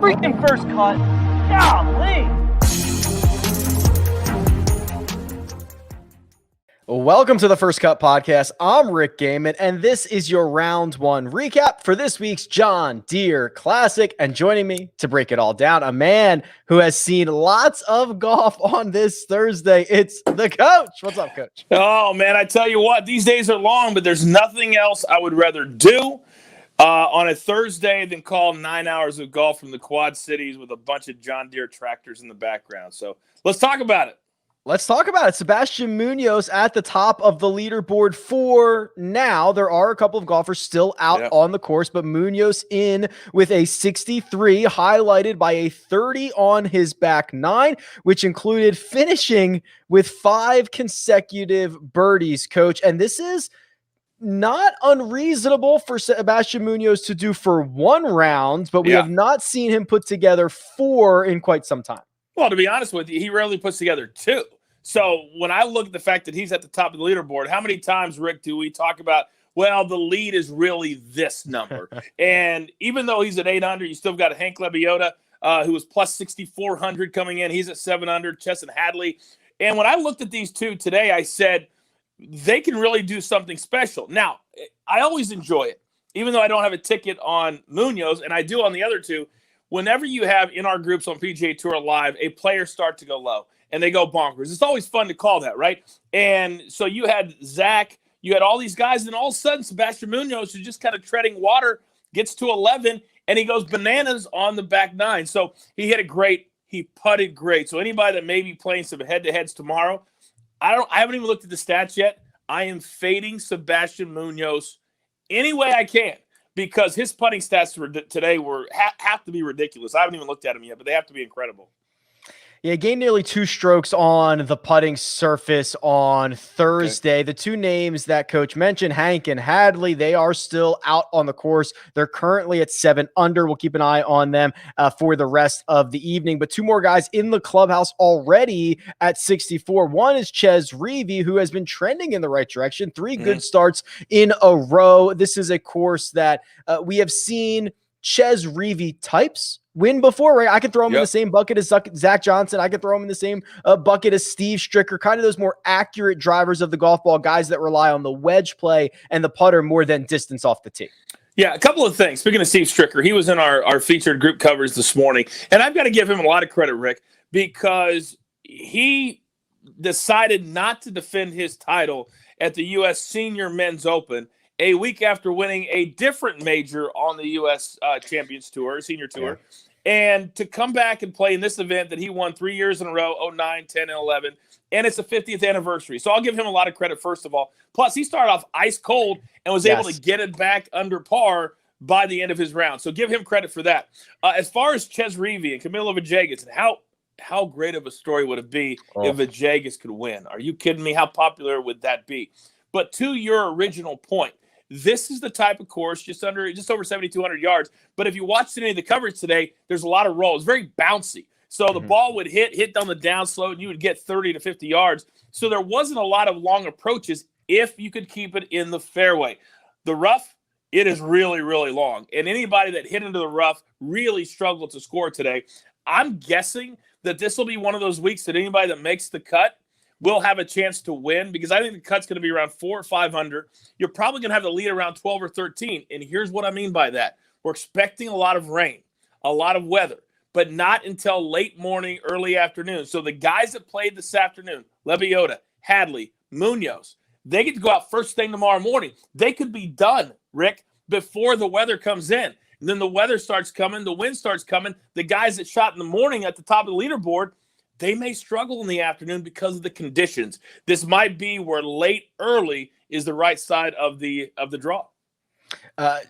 freaking first cut. Golly. Welcome to the First Cut Podcast. I'm Rick Gehman, and this is your round one recap for this week's John Deere Classic. And joining me to break it all down, a man who has seen lots of golf on this Thursday. It's the coach. What's up, Coach? Oh, man, I tell you what, these days are long, but there's nothing else I would rather do on a Thursday than call 9 hours of golf from the Quad Cities with a bunch of John Deere tractors in the background. So let's talk about it. Let's talk about it. Sebastian Munoz at the top of the leaderboard for now. There are a couple of golfers still out on the course, but Munoz in with a 63, highlighted by a 30 on his back nine, which included finishing with 5 consecutive birdies, Coach. And this is not unreasonable for Sebastian Munoz to do for one round, but we have not seen him put together 4 in quite some time. Well, to be honest with you, he rarely puts together 2. So when I look at the fact that he's at the top of the leaderboard, how many times, Rick, do we talk about, well, the lead is really this number? And even though he's at 8 under, you still got Hank Lebiota, who was plus 6,400 coming in. He's at 7 under, Chesson Hadley. And when I looked at these two today, I said, they can really do something special. Now, I always enjoy it, even though I don't have a ticket on Munoz, and I do on the other two. Whenever you have in our groups on PGA Tour Live, a player start to go low and they go bonkers. It's always fun to call that, right? And so you had Zach, you had all these guys, and all of a sudden Sebastian Munoz, who's just kind of treading water, gets to 11, and he goes bananas on the back nine. So he hit it great. He putted great. So anybody that may be playing some head-to-heads tomorrow, I haven't even looked at the stats yet. I am fading Sebastian Munoz any way I can, because his putting stats today have to be ridiculous. I haven't even looked at them yet, but they have to be incredible. Yeah, gained nearly 2 strokes on the putting surface on Thursday. Okay. The two names that Coach mentioned, Hank and Hadley, they are still out on the course. They're currently at 7 under. We'll keep an eye on them for the rest of the evening. But 2 more guys in the clubhouse already at 64. One is Chez Reavie, who has been trending in the right direction. 3 good starts in a row. This is a course that we have seen Chez Reavie types win before, right? I could throw him in the same bucket as Zach Johnson. I could throw him in the same bucket as Steve Stricker, kind of those more accurate drivers of the golf ball, guys that rely on the wedge play and the putter more than distance off the tee. Yeah, a couple of things. Speaking of Steve Stricker, he was in our featured group covers this morning, and I've got to give him a lot of credit, Rick, because he decided not to defend his title at the U.S. Senior Men's Open a week after winning a different major on the U.S. Champions Tour, Senior Tour, and to come back and play in this event that he won 3 years in a row, 09, 10, and 11, and it's the 50th anniversary. So I'll give him a lot of credit, first of all. Plus, he started off ice cold and was able to get it back under par by the end of his round. So give him credit for that. As far as Chez Reavie and Camilo Villegas, and how great of a story would it be if Villegas could win? Are you kidding me? How popular would that be? But to your original point, this is the type of course just over 7,200 yards. But if you watched any of the coverage today, there's a lot of roll. It's very bouncy. So the ball would hit on the downslope, and you would get 30 to 50 yards. So there wasn't a lot of long approaches if you could keep it in the fairway. The rough, it is really, really long. And anybody that hit into the rough really struggled to score today. I'm guessing that this will be one of those weeks that anybody that makes the cut will have a chance to win, because I think the cut's going to be around 4 or 5 under. You're probably going to have the lead around 12 or 13. And here's what I mean by that. We're expecting a lot of rain, a lot of weather, but not until late morning, early afternoon. So the guys that played this afternoon, Lebiota, Hadley, Munoz, they get to go out first thing tomorrow morning. They could be done, Rick, before the weather comes in. And then the weather starts coming, the wind starts coming. The guys that shot in the morning at the top of the leaderboard, they may struggle in the afternoon because of the conditions. This might be where late early is the right side of the draw.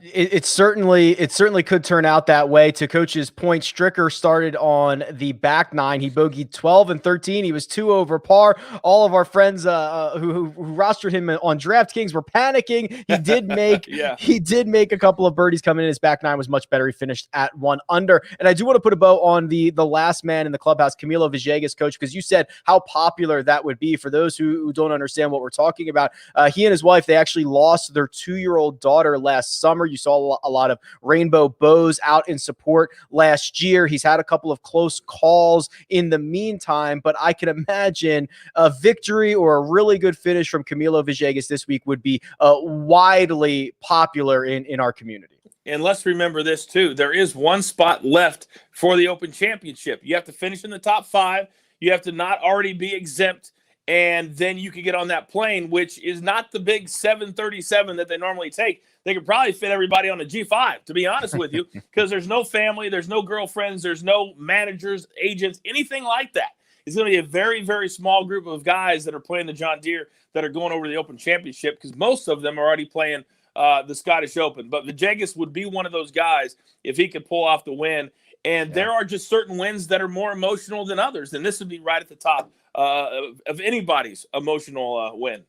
It certainly could turn out that way. To Coach's point, Stricker started on the back nine. He bogeyed 12 and 13. He was 2 over par. All of our friends who rostered him on DraftKings were panicking. He did make he did make a couple of birdies coming in. His back nine was much better. He finished at 1 under. And I do want to put a bow on the last man in the clubhouse, Camilo Villegas, Coach, because you said how popular that would be. For those who don't understand what we're talking about, he and his wife, they actually lost their 2-year-old daughter last summer. You saw a lot of rainbow bows out in support last year. He's had a couple of close calls in the meantime, but I can imagine a victory or a really good finish from Camilo Villegas this week would be widely popular in our community. And let's remember this too. There is one spot left for the Open Championship. You have to finish in the top 5. You have to not already be exempt. And then you can get on that plane, which is not the big 737 that they normally take. They could probably fit everybody on a G5, to be honest with you, because there's no family, there's no girlfriends, there's no managers, agents, anything like that. It's going to be a very, very small group of guys that are playing the John Deere that are going over to the Open Championship, because most of them are already playing the Scottish Open. But Villegas would be one of those guys if he could pull off the win. And there are just certain wins that are more emotional than others. And this would be right at the top of anybody's emotional win.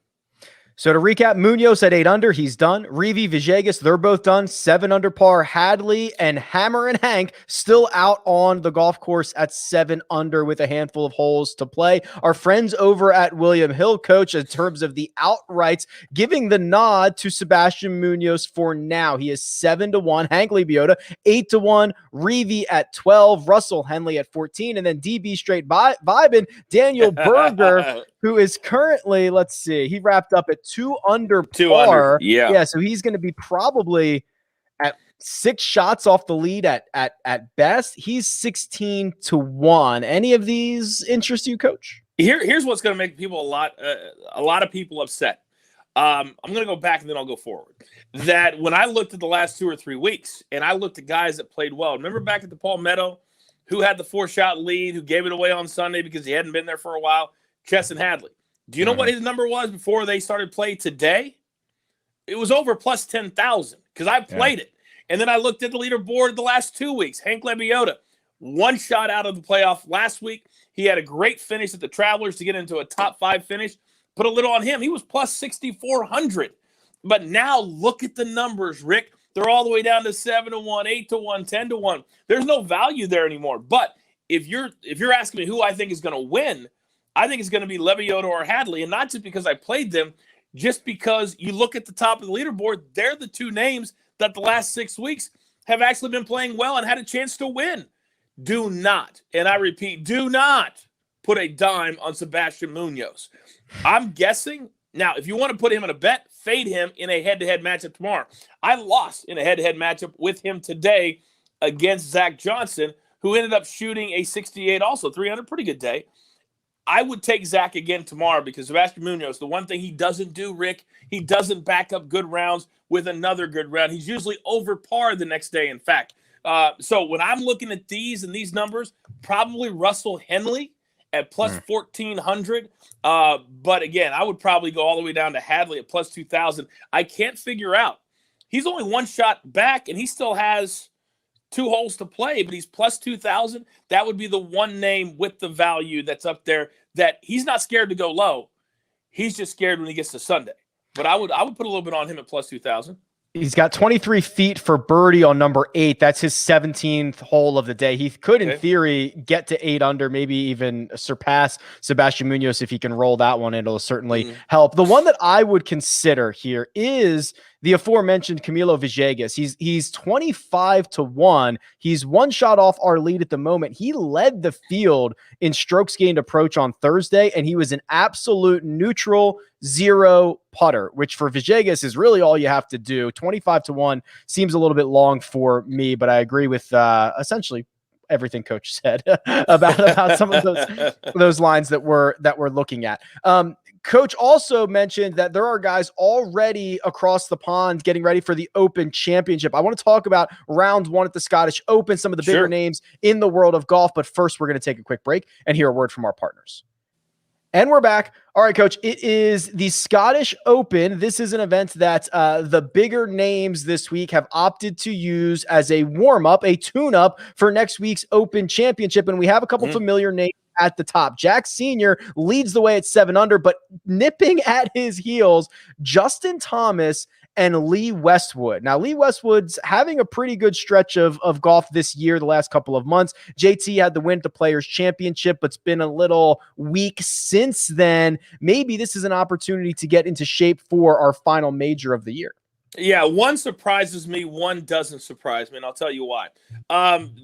So to recap, Munoz at 8 under, he's done. Reeve, Villegas, they're both done. 7 under par. Hadley and Hammer and Hank still out on the golf course at 7 under with a handful of holes to play. Our friends over at William Hill, coach, in terms of the outrights, giving the nod to Sebastian Munoz for now. He is 7-1. Hank Lebiota 8-1. Reeve at 12. Russell Henley at 14. And then DB straight vibing Daniel Berger, who is currently, let's see, he wrapped up at 2 under par. Yeah. So he's going to be probably at 6 shots off the lead at best. He's 16-1. Any of these interest you, coach? Here's what's going to make people a lot of people upset. I'm going to go back and then I'll go forward. That when I looked at the last 2 or 3 weeks and I looked at guys that played well, remember back at the Palmetto, who had the 4-shot lead, who gave it away on Sunday because he hadn't been there for a while? Chesson Hadley. Do you know what his number was before they started play today? It was over plus 10,000 because I played it. And then I looked at the leaderboard the last 2 weeks. Hank Lebiota, 1 shot out of the playoff last week. He had a great finish at the Travelers to get into a top 5 finish. Put a little on him. He was plus 6,400. But now look at the numbers, Rick. They're all the way down to 7-1, 8-1, 10-1. There's no value there anymore. But if you're asking me who I think is going to win, I think it's going to be Lebiota or Hadley, and not just because I played them, just because you look at the top of the leaderboard, they're the 2 names that the last 6 weeks have actually been playing well and had a chance to win. Do not, and I repeat, do not put a dime on Sebastian Munoz. I'm guessing, now, if you want to put him in a bet, fade him in a head-to-head matchup tomorrow. I lost in a head-to-head matchup with him today against Zach Johnson, who ended up shooting a 68 also, 300, pretty good day. I would take Zach again tomorrow because Sebastian Munoz, the one thing he doesn't do, Rick, he doesn't back up good rounds with another good round. He's usually over par the next day, in fact. So when I'm looking at these and these numbers, probably Russell Henley at plus 1,400. But again, I would probably go all the way down to Hadley at plus 2,000. I can't figure out. He's only 1 shot back, and he still has 2 holes to play, but he's plus 2,000. That would be the one name with the value that's up there that he's not scared to go low. He's just scared when he gets to Sunday. But I would put a little bit on him at plus 2,000. He's got 23 feet for birdie on number 8. That's his 17th hole of the day. He could, in theory, get to 8 under, maybe even surpass Sebastian Munoz if he can roll that one. It'll certainly help. The one that I would consider here is the aforementioned Camilo Villegas. He's 25-1. He's 1 shot off our lead at the moment. He led the field in strokes gained approach on Thursday, and he was an absolute neutral 0 putter, which for Villegas is really all you have to do. 25-1 seems a little bit long for me, but I agree with essentially everything coach said about some of those lines that we're looking at. Coach also mentioned that there are guys already across the pond getting ready for the Open Championship. I want to talk about round 1 at the Scottish Open, some of the bigger names in the world of golf. But first, we're going to take a quick break and hear a word from our partners. And we're back. All right, Coach, it is the Scottish Open. This is an event that the bigger names this week have opted to use as a warm-up, a tune-up for next week's Open Championship. And we have a couple familiar names at the top. Jack Sr. leads the way at 7 under, but nipping at his heels, Justin Thomas and Lee Westwood. Now, Lee Westwood's having a pretty good stretch of golf this year, the last couple of months. JT had the win at the Players Championship, but it's been a little weak since then. Maybe this is an opportunity to get into shape for our final major of the year. Yeah, one surprises me, one doesn't surprise me, and I'll tell you why.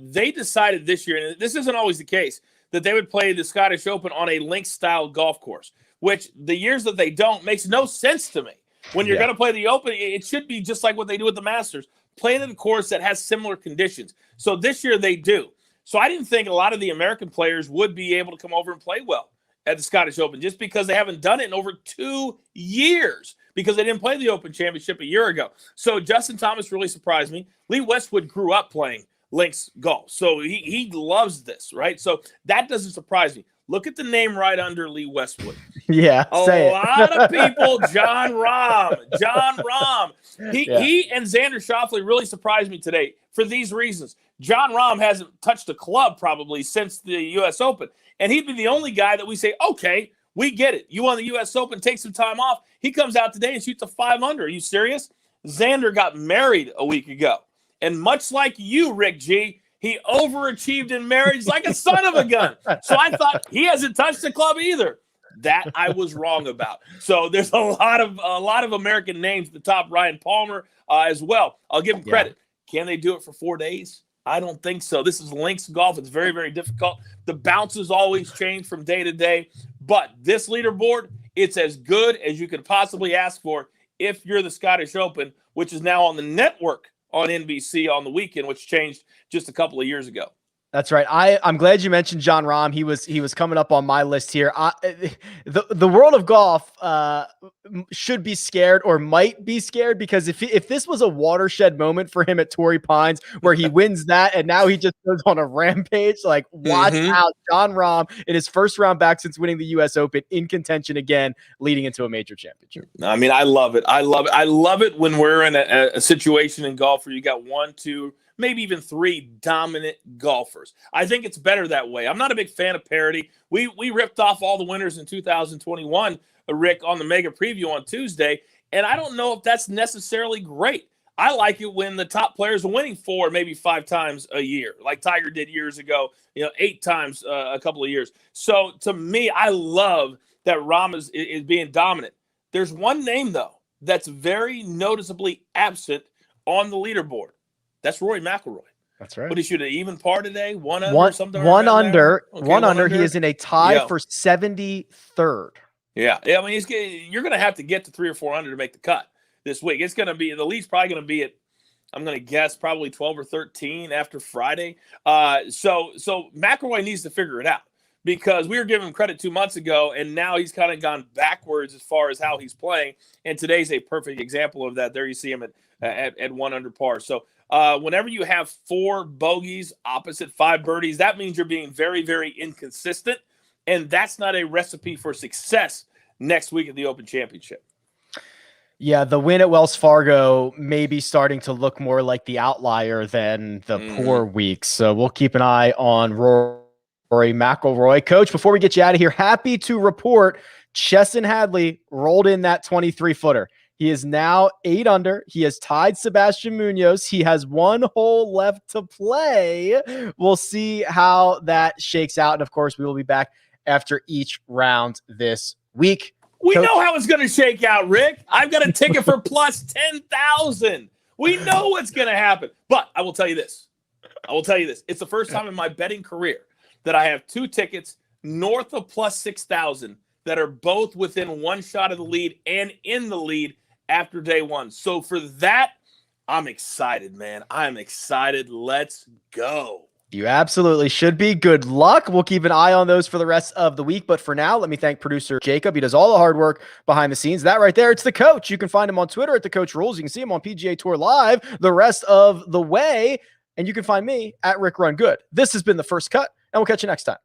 They decided this year, and this isn't always the case, that they would play the Scottish Open on a links-style golf course, which the years that they don't makes no sense to me. When you're going to play the Open, it should be just like what they do with the Masters, playing at a course that has similar conditions. So this year they do. So I didn't think a lot of the American players would be able to come over and play well at the Scottish Open just because they haven't done it in over 2 years because they didn't play the Open Championship a year ago. So Justin Thomas really surprised me. Lee Westwood grew up playing links golf, so he loves this, right? So that doesn't surprise me. Look at the name right under Lee Westwood. Yeah, a lot of people, John Rahm. He and Xander Schauffele really surprised me today for these reasons. John Rahm hasn't touched a club probably since the U.S. Open, and he'd be the only guy that we say, okay, we get it. You won the U.S. Open, take some time off. He comes out today and shoots a 5 under. Are you serious? Xander got married a week ago, and much like you, Rick G., he overachieved in marriage like a son of a gun. So I thought he hasn't touched the club either. That I was wrong about. So there's a lot of American names at the top. Ryan Palmer as well. I'll give him credit. Can they do it for 4 days? I don't think so. This is links golf. It's very, very difficult. The bounces always change from day to day. But this leaderboard, it's as good as you could possibly ask for if you're the Scottish Open, which is now on the network on NBC on the weekend, which changed just a couple of years ago. That's right. I'm glad you mentioned John Rahm. He was coming up on my list here. The world of golf should be scared or might be scared because if this was a watershed moment for him at Torrey Pines where he wins that and now he just goes on a rampage, like watch out, John Rahm in his first round back since winning the U.S. Open in contention again, leading into a major championship. I mean, I love it. I love it when we're in a situation in golf where you got 1, 2, maybe even 3 dominant golfers. I think it's better that way. I'm not a big fan of parity. We ripped off all the winners in 2021, Rick, on the Mega Preview on Tuesday, and I don't know if that's necessarily great. I like it when the top players are winning 4, maybe 5 times a year, like Tiger did years ago, 8 times a couple of years. So to me, I love that Rahm is being dominant. There's one name, though, that's very noticeably absent on the leaderboard. That's Rory Mcilroy. That's right. What, he shoot an even par today? One under, something? One under. Okay, one under. He is in a tie for 73rd. Yeah. I mean, you're going to have to get to 3 or 4 under to make the cut this week. It's going to be, the lead's probably going to be at, I'm going to guess, probably 12 or 13 after Friday. So McIlroy needs to figure it out because we were giving him credit 2 months ago, and now he's kind of gone backwards as far as how he's playing. And today's a perfect example of that. There you see him at 1 under par. So whenever you have 4 bogeys opposite 5 birdies, that means you're being very, very inconsistent. And that's not a recipe for success next week at the Open Championship. Yeah, the win at Wells Fargo may be starting to look more like the outlier than the poor weeks. So we'll keep an eye on Rory McIlroy. Coach, before we get you out of here, happy to report Chesson Hadley rolled in that 23-footer. He is now 8 under. He has tied Sebastian Munoz. He has 1 hole left to play. We'll see how that shakes out. And, of course, we will be back after each round this week. We know how it's going to shake out, Rick. I've got a ticket for plus 10,000. We know what's going to happen. But I will tell you this. It's the first time in my betting career that I have 2 tickets north of plus 6,000 that are both within 1 shot of the lead and in the lead after day 1. So for that, I'm excited, man. I'm excited. Let's go. You absolutely should be. Good luck. We'll keep an eye on those for the rest of the week. But for now, let me thank producer Jacob. He does all the hard work behind the scenes. That right there, it's the coach. You can find him on Twitter at The Coach Rules. You can see him on PGA Tour Live the rest of the way. And you can find me at Rick Run Good. This has been The First Cut, and we'll catch you next time.